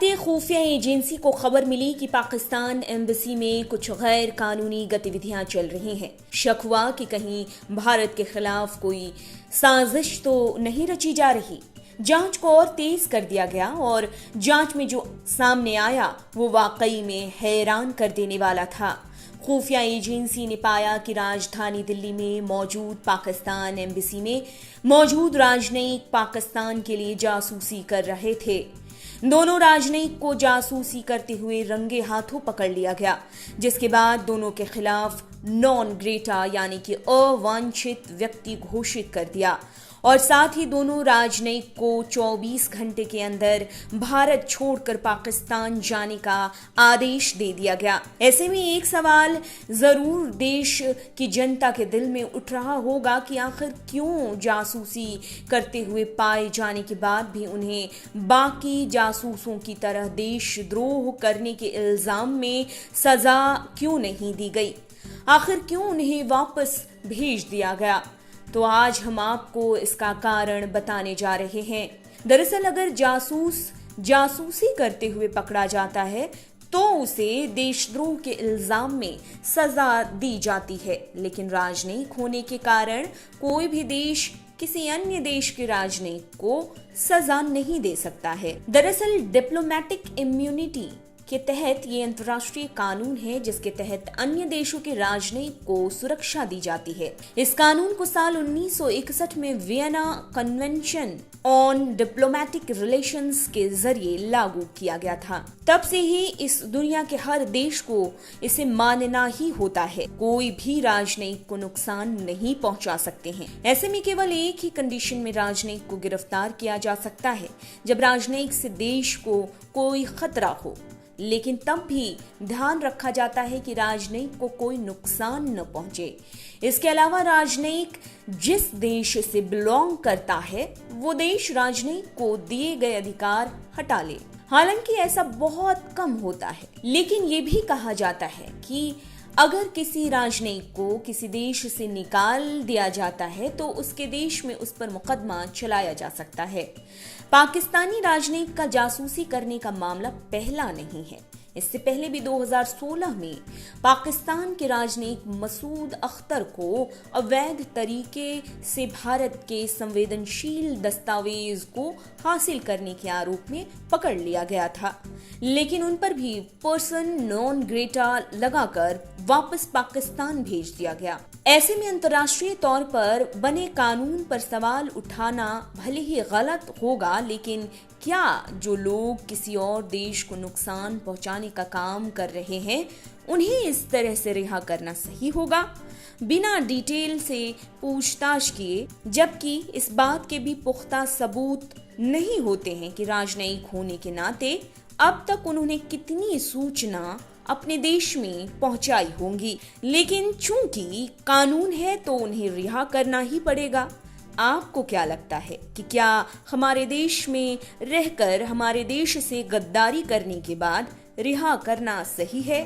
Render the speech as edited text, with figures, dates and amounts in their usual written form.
भारतीय खुफिया एजेंसी को खबर मिली कि पाकिस्तान एम्बेसी में कुछ गैर कानूनी गतिविधियां चल रही हैं। शक हुआ कि कहीं भारत के खिलाफ कोई साजिश तो नहीं रची जा रही। जांच को और तेज कर दिया गया और जांच में जो सामने आया वो वाकई में हैरान कर देने वाला था। खुफिया एजेंसी ने पाया कि राजधानी दिल्ली में मौजूद पाकिस्तान एम्बेसी में मौजूद राजनयिक पाकिस्तान के लिए जासूसी कर रहे थे। दोनों राजनयिक को जासूसी करते हुए रंगे हाथों पकड़ लिया गया, जिसके बाद दोनों के खिलाफ नॉन ग्रेटा यानी कि अवांछित व्यक्ति घोषित कर दिया और साथ ही दोनों राजनयिक को 24 घंटे के अंदर भारत छोड़कर पाकिस्तान जाने का आदेश दे दिया गया। ऐसे में एक सवाल जरूर देश की जनता के दिल में उठ रहा होगा कि आखिर क्यों जासूसी करते हुए पाए जाने के बाद भी उन्हें बाकी जासूसों की तरह देशद्रोह करने के इल्जाम में सजा क्यों नहीं दी गई, आखिर क्यों उन्हें वापस भेज दिया गया। तो आज हम आपको इसका कारण बताने जा रहे हैं। दरअसल अगर जासूस जासूसी करते हुए पकड़ा जाता है तो उसे देशद्रोह के इल्जाम में सजा दी जाती है, लेकिन राजनयिक होने के कारण कोई भी देश किसी अन्य देश के राजनयिक को सजा नहीं दे सकता है। दरअसल डिप्लोमेटिक इम्यूनिटी के तहत ये अंतर्राष्ट्रीय कानून है जिसके तहत अन्य देशों के राजनयिक को सुरक्षा दी जाती है। इस कानून को साल 1961 में Vienna convention on diplomatic relations के जरिए लागू किया गया था। तब से ही इस दुनिया के हर देश को इसे मानना ही होता है। कोई भी राजनयिक को नुकसान नहीं पहुंचा सकते हैं। ऐसे में केवल एक ही कंडीशन में राजनयिक को गिरफ्तार किया जा सकता है, जब राजनयिक से देश को कोई खतरा हो, लेकिन तब भी ध्यान रखा जाता है कि राजनयिक को कोई नुकसान न पहुंचे। इसके अलावा राजनयिक जिस देश से बिलोंग करता है वो देश राजनयिक को दिए गए अधिकार हटा ले। हालांकि ऐसा बहुत कम होता है, लेकिन ये भी कहा जाता है कि अगर किसी राजनयिक को किसी देश से निकाल दिया जाता है तो उसके देश में उस पर मुकदमा चलाया जा सकता है। पाकिस्तानी राजनयिक का जासूसी करने का मामला पहला नहीं है। इससे पहले भी 2016 में पाकिस्तान के राजनयिक मसूद अख्तर को अवैध तरीके से भारत के संवेदनशील दस्तावेज को हासिल करने के आरोप में पकड़ लिया गया था, लेकिन उन पर भी पर्सन नॉन ग्रेटा लगाकर वापस पाकिस्तान भेज दिया गया। ऐसे में अंतर्राष्ट्रीय तौर पर बने कानून पर सवाल उठाना भले ही गलत होगा, लेकिन क्या जो लोग किसी और देश को नुकसान पहुंचाने का काम कर रहे हैं उन्हें इस तरह से रिहा करना सही होगा बिना डिटेल से पूछताछ किए, जबकि इस बात के भी पुख्ता सबूत नहीं होते हैं कि राजनयिक होने के नाते अब तक उन्होंने कितनी सूचना अपने देश में पहुंचाई होंगी। लेकिन चूंकि कानून है तो उन्हें रिहा करना ही पड़ेगा। आपको क्या लगता है कि क्या हमारे देश में रहकर हमारे देश से गद्दारी करने के बाद रिहा करना सही है?